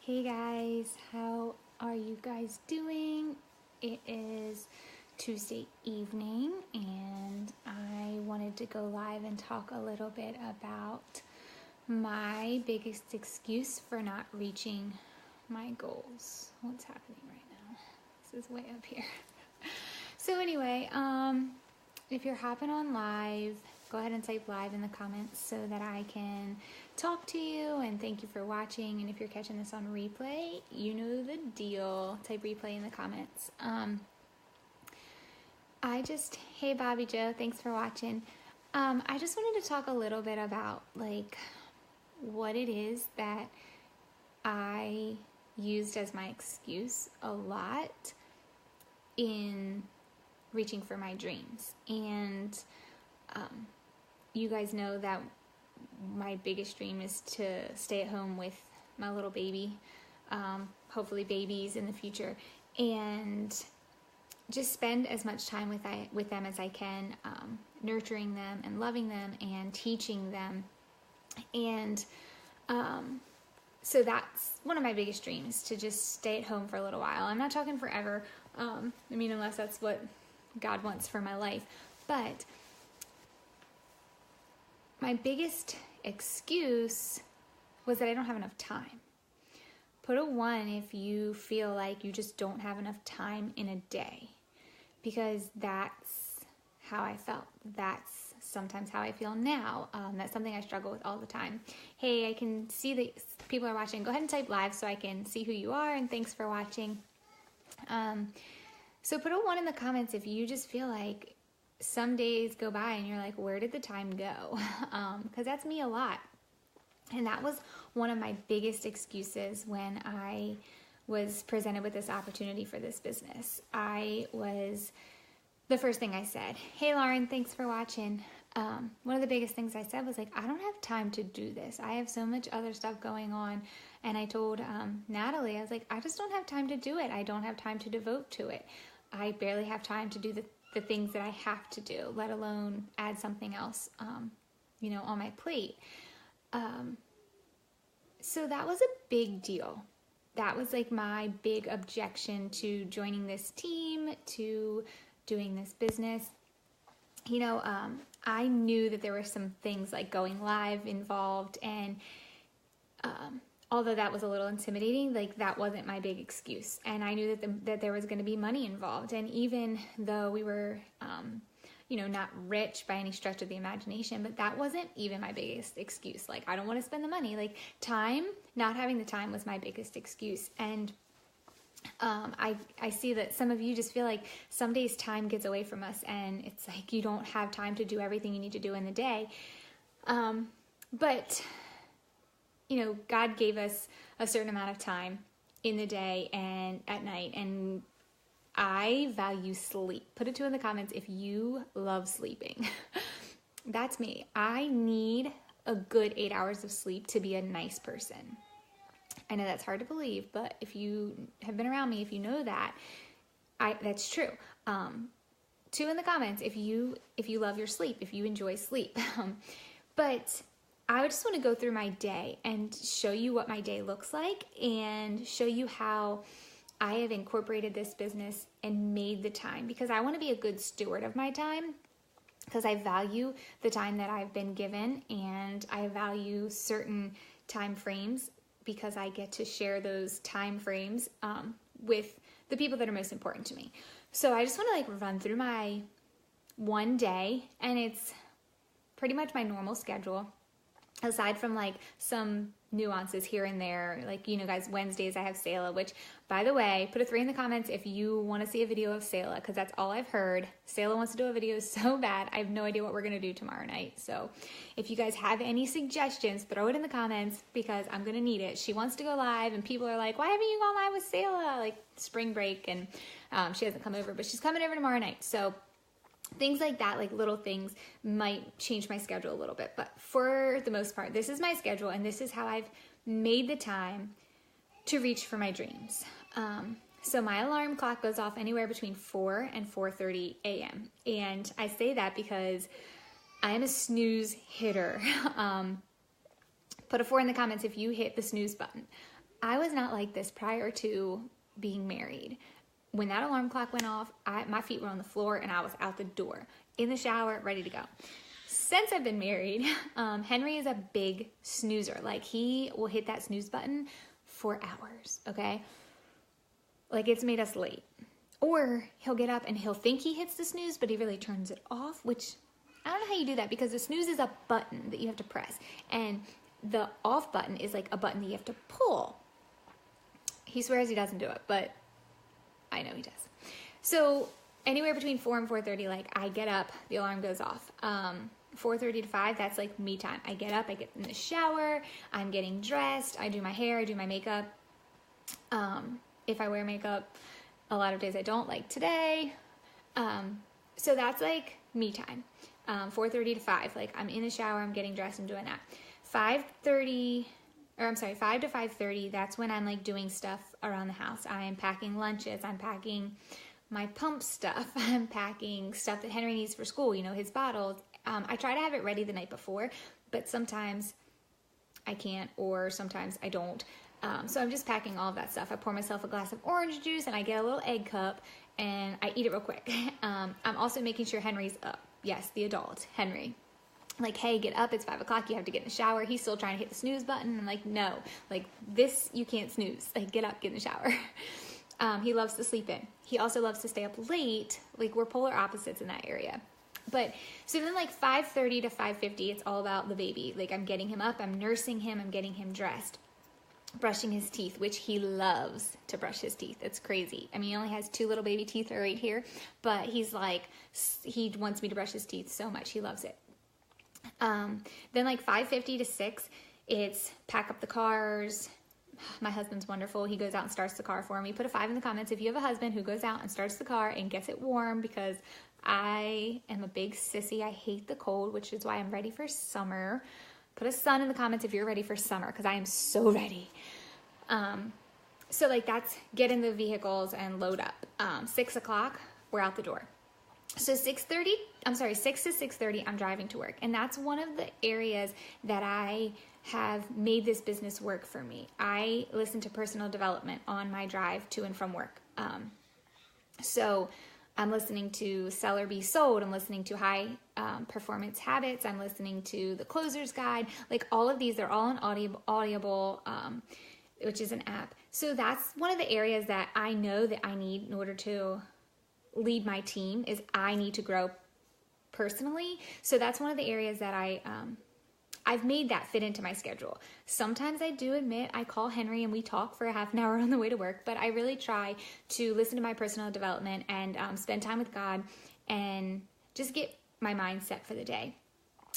Hey guys, how are you guys doing? It is Tuesday evening and I wanted to go live and talk a little bit about my biggest excuse for not reaching my goals. What's happening right now? This is way up here. So anyway, if you're hopping on live, go ahead and type live in the comments so that I can talk to you and thank you for watching. And if you're catching this on replay, you know the deal. Type replay in the comments. Hey Bobby Joe, thanks for watching. I just wanted to talk a little bit about what it is that I used as my excuse a lot in reaching for my dreams. And you guys know that my biggest dream is to stay at home with my little baby, hopefully babies in the future, and just spend as much time with them as I can, nurturing them and loving them and teaching them. And so that's one of my biggest dreams, to just stay at home for a little while. I'm not talking forever, unless that's what God wants for my life. But my biggest excuse was that I don't have enough time. Put a 1 if you feel like you just don't have enough time in a day, because that's how I felt. That's sometimes how I feel now. That's something I struggle with all the time. Hey, I can see that people are watching. Go ahead and type live so I can see who you are, and thanks for watching. So put a 1 in the comments if you just feel like some days go by and you're like, where did the time go? Because that's me a lot. And that was one of my biggest excuses when I was presented with this opportunity for this business. The first thing I said, hey Lauren, thanks for watching. One of the biggest things I said was I don't have time to do this. I have so much other stuff going on. And I told Natalie, I was like, I just don't have time to do it. I don't have time to devote to it. I barely have time to do the things that I have to do, let alone add something else, on my plate. So that was a big deal. That was my big objection to joining this team, to doing this business. I knew that there were some things like going live involved, and although that was a little intimidating, that wasn't my big excuse. And I knew that there was going to be money involved. And even though we were, not rich by any stretch of the imagination, but that wasn't even my biggest excuse. I don't want to spend the money. Not having the time was my biggest excuse. And I see that some of you just feel like some days time gets away from us, and it's you don't have time to do everything you need to do in the day. But God gave us a certain amount of time in the day and at night, and I value sleep. Put a 2 in the comments if you love sleeping. That's me. I need a good 8 hours of sleep to be a nice person. I know that's hard to believe, but if you have been around me, if you know that, that's true. 2 in the comments if you love your sleep, if you enjoy sleep. But I just want to go through my day and show you what my day looks like, and show you how I have incorporated this business and made the time, because I want to be a good steward of my time, because I value the time that I've been given, and I value certain time frames because I get to share those time frames with the people that are most important to me. So I just want to run through my one day, and it's pretty much my normal schedule, aside from some nuances here and there. Guys, Wednesdays I have Selah, which, by the way, put a 3 in the comments if you want to see a video of Selah, because that's all I've heard. Selah wants to do a video so bad. I have no idea what we're going to do tomorrow night. So if you guys have any suggestions, throw it in the comments, because I'm going to need it. She wants to go live, and people are like, why haven't you gone live with Selah? Spring break, and she hasn't come over, but she's coming over tomorrow night. So things like that, little things, might change my schedule a little bit. But for the most part, this is my schedule, and this is how I've made the time to reach for my dreams. So my alarm clock goes off anywhere between 4 and 4:30 a.m. And I say that because I am a snooze hitter. Put a 4 in the comments if you hit the snooze button. I was not like this prior to being married. When that alarm clock went off, my feet were on the floor and I was out the door, in the shower, ready to go. Since I've been married, Henry is a big snoozer. Like, he will hit that snooze button for hours, okay? Like, it's made us late. Or he'll get up and he'll think he hits the snooze, but he really turns it off, which I don't know how you do that, because the snooze is a button that you have to press. And the off button is like a button that you have to pull. He swears he doesn't do it, but I know he does. So anywhere between 4 and 4:30, like, I get up, the alarm goes off. 4:30 to 5, that's like me time. I get up, I get in the shower, I'm getting dressed, I do my hair, I do my makeup. If I wear makeup, a lot of days I don't, like today. So that's like me time. 4:30 to 5, like, I'm in the shower, I'm getting dressed, I'm doing that. 5 to 5:30, that's when I'm like doing stuff around the house. I'm packing lunches, I'm packing my pump stuff, I'm packing stuff that Henry needs for school, you know, his bottles. I try to have it ready the night before, but sometimes I can't, or sometimes I don't. So I'm just packing all of that stuff. I pour myself a glass of orange juice and I get a little egg cup and I eat it real quick. I'm also making sure Henry's up. Yes, the adult, Henry. Like, hey, get up, it's 5 o'clock, you have to get in the shower. He's still trying to hit the snooze button. I'm like, no, like, this, you can't snooze. Like, get up, get in the shower. He loves to sleep in. He also loves to stay up late. Like, we're polar opposites in that area. But so then, like, 5:30 to 5:50, it's all about the baby. Like, I'm getting him up, I'm nursing him, I'm getting him dressed, brushing his teeth, which he loves to brush his teeth. It's crazy. I mean, he only has 2 little baby teeth right here, but he's like, he wants me to brush his teeth so much. He loves it. Then like 5:50 to 6, it's pack up the cars. My husband's wonderful. He goes out and starts the car for me. Put a 5 in the comments if you have a husband who goes out and starts the car and gets it warm, because I am a big sissy. I hate the cold, which is why I'm ready for summer. Put a sun in the comments if you're ready for summer, because I am so ready. So like, that's get in the vehicles and load up. 6 o'clock, we're out the door. So 6 to 6:30, I'm driving to work. And that's one of the areas that I have made this business work for me. I listen to personal development on my drive to and from work. So I'm listening to Sell or Be Sold. I'm listening to High Performance Habits. I'm listening to The Closer's Guide. Like, all of these, they're all on Audible, which is an app. So that's one of the areas that I know that I need in order to lead my team, is I need to grow personally. So that's one of the areas that I've made that fit into my schedule. Sometimes I do admit I call Henry and we talk for a half an hour on the way to work, but I really try to listen to my personal development and spend time with God and just get my mind set for the day.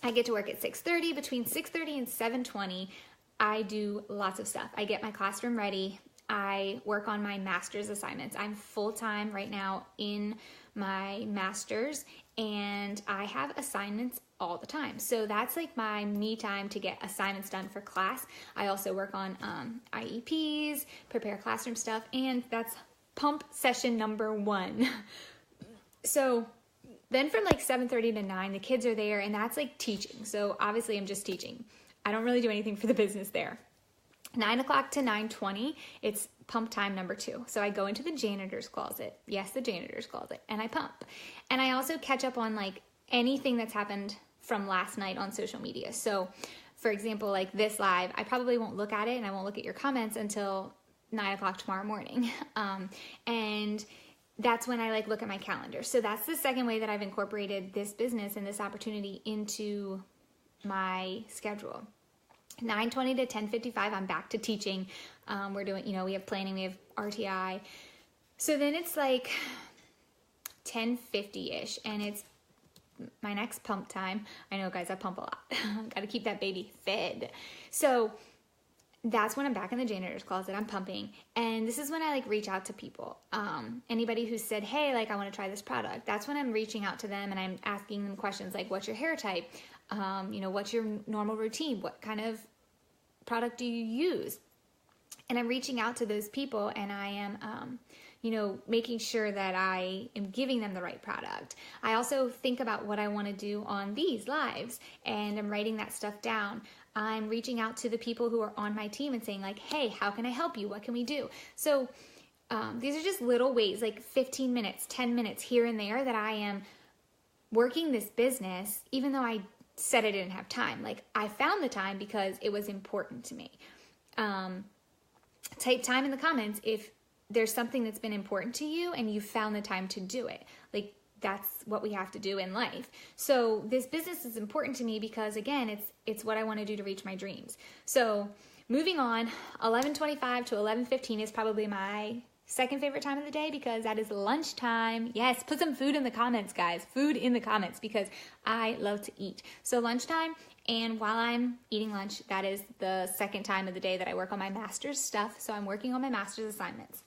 I get to work at 6:30. Between 6:30 and 7:20, I do lots of stuff. I get my classroom ready. I work on my master's assignments. I'm full-time right now in my master's, and I have assignments all the time. So that's like my me time to get assignments done for class. I also work on IEPs, prepare classroom stuff, and that's pump session number 1. So then from like 7:30 to 9, the kids are there, and that's like teaching. So obviously I'm just teaching. I don't really do anything for the business there. 9 o'clock to 9:20, it's pump time number 2. So I go into the janitor's closet. Yes, the janitor's closet. And I pump. And I also catch up on like anything that's happened from last night on social media. So for example, like this live, I probably won't look at it and I won't look at your comments until 9 o'clock tomorrow morning. And that's when I like look at my calendar. So that's the second way that I've incorporated this business and this opportunity into my schedule. 9:20 to 10:55, I'm back to teaching. We're doing, we have planning, we have RTI. So then it's like 10:50-ish, and it's my next pump time. I know, guys, I pump a lot. Got to keep that baby fed. So that's when I'm back in the janitor's closet. I'm pumping, and this is when I like reach out to people. Anybody who said, hey, like, I want to try this product. That's when I'm reaching out to them and I'm asking them questions like, what's your hair type? What's your normal routine? What kind of product do you use? And I'm reaching out to those people, and I am, making sure that I am giving them the right product. I also think about what I want to do on these lives, and I'm writing that stuff down. I'm reaching out to the people who are on my team and saying like, hey, how can I help you? What can we do? So these are just little ways, like 15 minutes, 10 minutes here and there that I am working this business, even though I said I didn't have time. Like, I found the time because it was important to me. Type time in the comments if there's something that's been important to you and you found the time to do it. Like, that's what we have to do in life. So this business is important to me because, again, it's what I want to do to reach my dreams. So moving on, 11:25 to 11:15 is probably my second favorite time of the day because that is lunchtime. Yes, put some food in the comments, guys. Food in the comments because I love to eat. So lunchtime, and while I'm eating lunch, that is the second time of the day that I work on my master's stuff. So I'm working on my master's assignments.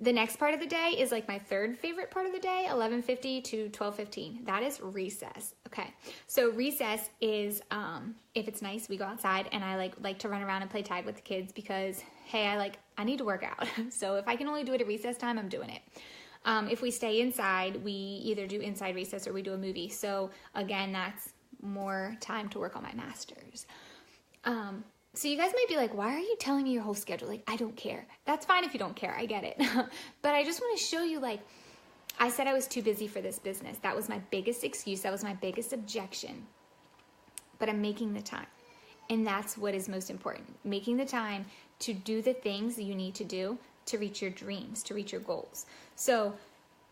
The next part of the day is like my third favorite part of the day, 11:50 to 12:15. That is recess. Okay, so recess is if it's nice, we go outside, and I like to run around and play tag with the kids because, hey, I need to work out. So if I can only do it at recess time, I'm doing it. If we stay inside, we either do inside recess or we do a movie. So again, that's more time to work on my master's. So you guys might be like, why are you telling me your whole schedule? Like, I don't care. That's fine if you don't care. I get it. But I just want to show you, like, I said I was too busy for this business. That was my biggest excuse. That was my biggest objection. But I'm making the time. And that's what is most important. Making the time to do the things that you need to do to reach your dreams, to reach your goals. So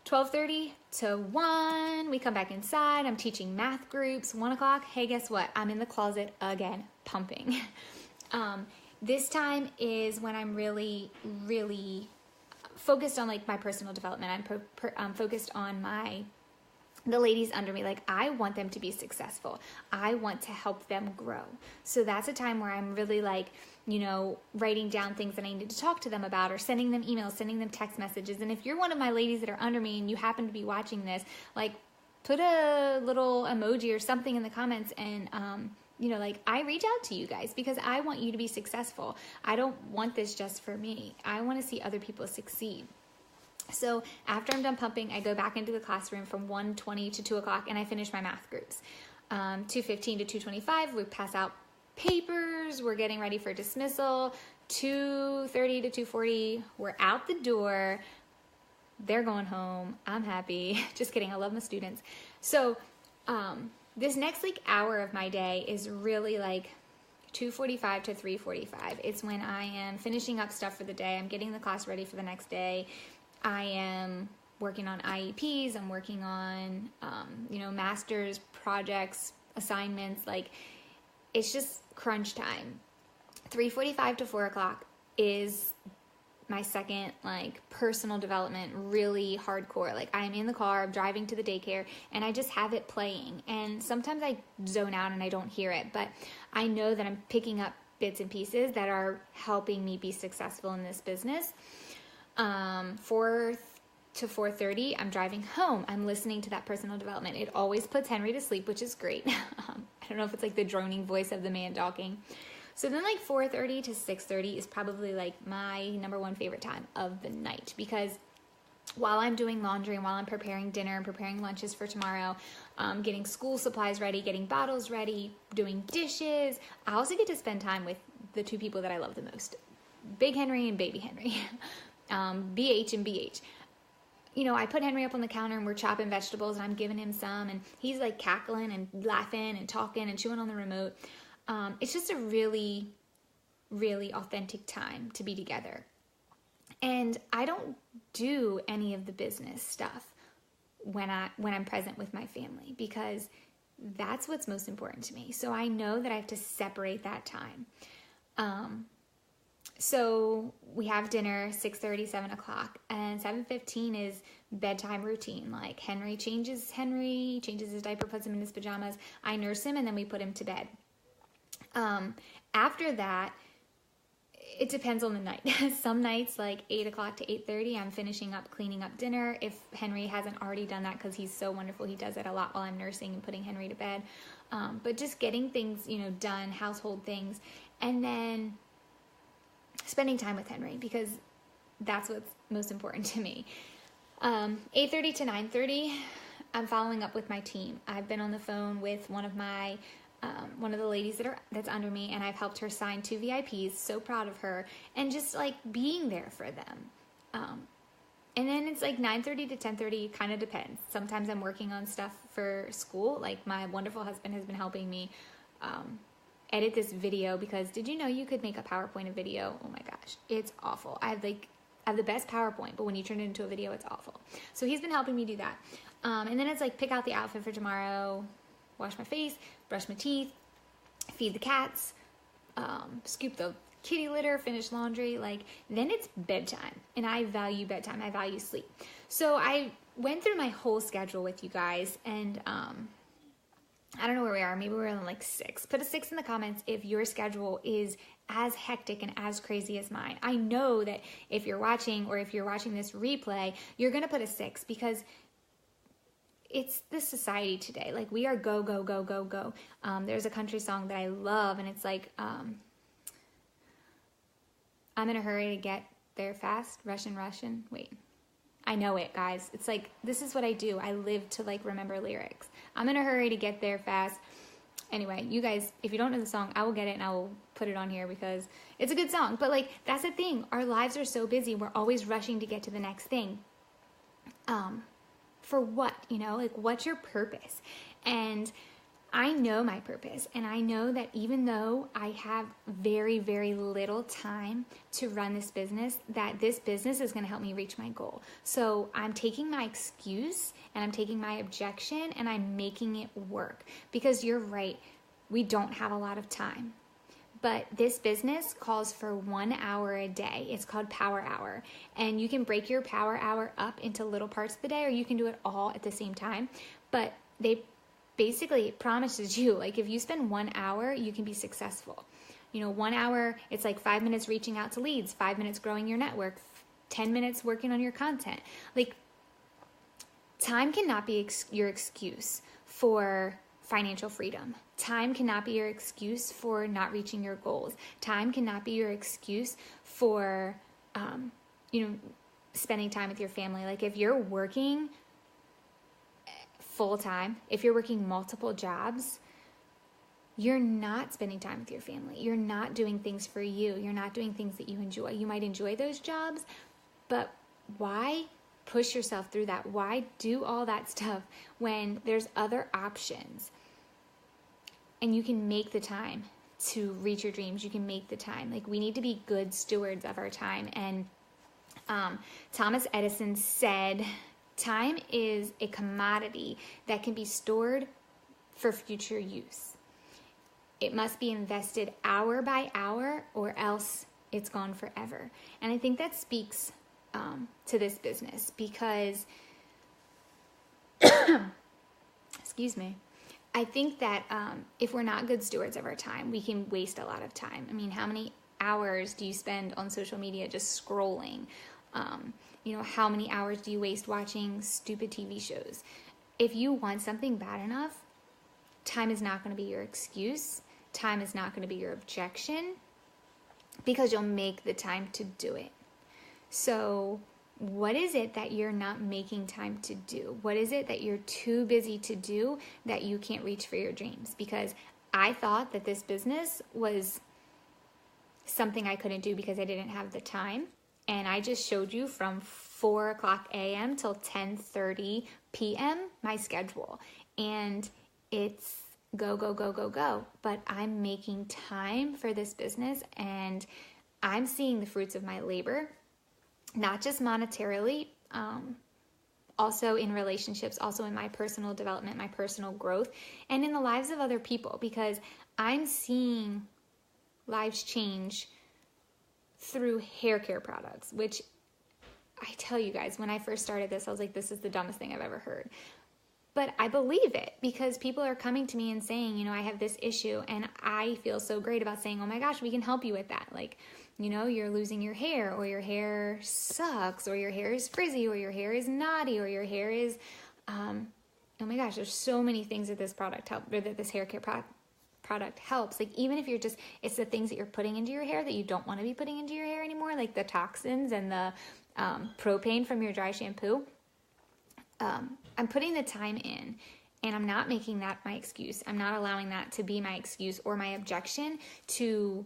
12:30 to 1, we come back inside. I'm teaching math groups. 1 o'clock, hey, guess what? I'm in the closet again, pumping. This time is when I'm really, really focused on like my personal development. I'm focused on the ladies under me. Like, I want them to be successful. I want to help them grow. So that's a time where I'm really like, writing down things that I need to talk to them about, or sending them emails, sending them text messages. And if you're one of my ladies that are under me and you happen to be watching this, like, put a little emoji or something in the comments, and I reach out to you guys because I want you to be successful. I don't want this just for me. I want to see other people succeed. So after I'm done pumping, I go back into the classroom from 1:20 to 2 o'clock, and I finish my math groups. 2:15 to 2:25, we pass out papers. We're getting ready for dismissal. 2:30 to 2:40, we're out the door. They're going home. I'm happy. Just kidding. I love my students. So this next hour of my day is really 2:45 to 3:45. It's when I am finishing up stuff for the day. I'm getting the class ready for the next day. I am working on IEPs. I'm working on, master's projects, assignments. It's just crunch time. 3:45 to 4 o'clock is my second, personal development, really hardcore. I'm in the car, I'm driving to the daycare, and I just have it playing. And sometimes I zone out and I don't hear it, but I know that I'm picking up bits and pieces that are helping me be successful in this business. 4 to 4:30, I'm driving home. I'm listening to that personal development. It always puts Henry to sleep, which is great. I don't know if it's the droning voice of the man talking. So then 4:30 to 6:30 is probably my number one favorite time of the night, because while I'm doing laundry and while I'm preparing dinner and preparing lunches for tomorrow, getting school supplies ready, getting bottles ready, doing dishes, I also get to spend time with the two people that I love the most, Big Henry and Baby Henry, BH and BH. I put Henry up on the counter and we're chopping vegetables and I'm giving him some, and he's cackling and laughing and talking and chewing on the remote. It's just a really, really authentic time to be together. And I don't do any of the business stuff when I'm present with my family, because that's what's most important to me. So I know that I have to separate that time. So we have dinner 6:30, 7 o'clock, and 7:15 is bedtime routine. Henry changes his diaper, puts him in his pajamas. I nurse him, and then we put him to bed. After that, it depends on the night. Some nights, 8 o'clock to 8:30, I'm finishing up cleaning up dinner. If Henry hasn't already done that, because he's so wonderful, he does it a lot while I'm nursing and putting Henry to bed. But just getting things, done, household things, and then spending time with Henry, because that's what's most important to me. 8:30 to 9:30, I'm following up with my team. I've been on the phone with one of my one of the ladies that's under me, and I've helped her sign 2 VIPs. So proud of her, and just like being there for them. And then it's like 9:30 to 10:30, kind of depends. Sometimes I'm working on stuff for school. Like my wonderful husband has been helping me edit this video, because did you know you could make a PowerPoint a video? Oh my gosh, it's awful. I have the best PowerPoint, but when you turn it into a video, it's awful. So he's been helping me do that. And then it's like pick out the outfit for tomorrow, wash my face, brush my teeth, feed the cats, scoop the kitty litter, finish laundry. Like, then it's bedtime, and I value bedtime. I value sleep. So I went through my whole schedule with you guys, and I don't know where we are. Maybe we're in like 6. Put a 6 in the comments if your schedule is as hectic and as crazy as mine. I know that if you're watching, or if you're watching this replay, you're going to put a 6, because it's the society today. Like, we are go, go, go, go, go. There's a country song that I love, and it's like, I'm in a hurry to get there fast. Russian. Wait. I know it, guys. It's like, this is what I do. I live to like remember lyrics. I'm in a hurry to get there fast. Anyway, you guys, if you don't know the song, I will get it and I will put it on here because it's a good song. But like, that's the thing. Our lives are so busy. We're always rushing to get to the next thing. For what? You know, like, what's your purpose? And I know my purpose, and I know that even though I have very, very little time to run this business, that this business is going to help me reach my goal. So I'm taking my excuse and I'm taking my objection and I'm making it work, because you're right, we don't have a lot of time. But this business calls for 1 hour a day. It's called Power Hour. And you can break your Power Hour up into little parts of the day, or you can do it all at the same time. But they basically promises you, like, if you spend 1 hour, you can be successful. You know, 1 hour, it's like 5 minutes reaching out to leads, 5 minutes growing your network, 10 minutes working on your content. Like, time cannot be your excuse for financial freedom. Time cannot be your excuse for not reaching your goals. Time cannot be your excuse for, spending time with your family. Like, if you're working full time, if you're working multiple jobs, you're not spending time with your family. You're not doing things for you. You're not doing things that you enjoy. You might enjoy those jobs, but why push yourself through that? Why do all that stuff when there's other options? And you can make the time to reach your dreams. You can make the time. Like, we need to be good stewards of our time. And Thomas Edison said, time is a commodity that can be stored for future use. It must be invested hour by hour, or else it's gone forever. And I think that speaks to this business, because, excuse me, I think that if we're not good stewards of our time, we can waste a lot of time. I mean, how many hours do you spend on social media just scrolling? How many hours do you waste watching stupid TV shows? If you want something bad enough, time is not going to be your excuse. Time is not going to be your objection, because you'll make the time to do it. So what is it that you're not making time to do? What is it that you're too busy to do that you can't reach for your dreams? Because I thought that this business was something I couldn't do because I didn't have the time. And I just showed you from 4 o'clock a.m. till 10:30 p.m. my schedule. And it's go, go, go, go, go. But I'm making time for this business, and I'm seeing the fruits of my labor, not just monetarily, also in relationships, also in my personal development, my personal growth, and in the lives of other people, because I'm seeing lives change through hair care products, which I tell you guys, when I first started this, I was like, this is the dumbest thing I've ever heard. But I believe it, because people are coming to me and saying, I have this issue, and I feel so great about saying, oh my gosh, we can help you with that. Like, you're losing your hair, or your hair sucks, or your hair is frizzy, or your hair is knotty, or your hair is, oh my gosh, there's so many things that this product helps, or that this hair care product helps. Like, even if it's the things that you're putting into your hair that you don't want to be putting into your hair anymore, like the toxins and the propane from your dry shampoo. I'm putting the time in, And I'm not making that my excuse. I'm not allowing that to be my excuse or my objection to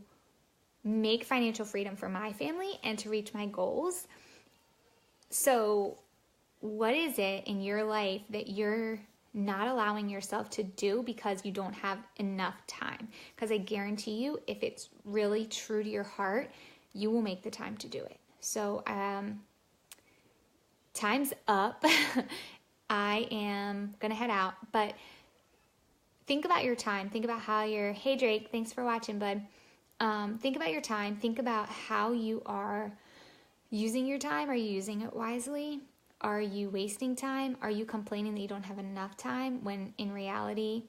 make financial freedom for my family and to reach my goals. So, what is it in your life that you're not allowing yourself to do because you don't have enough time? Because I guarantee you, if it's really true to your heart, you will make the time to do it. So, time's up. I am going to head out, but think about your time. Think about how hey Drake, thanks for watching, bud. Think about your time. Think about how you are using your time. Are you using it wisely? Are you wasting time? Are you complaining that you don't have enough time when in reality,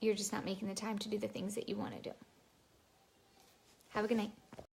you're just not making the time to do the things that you want to do? Have a good night.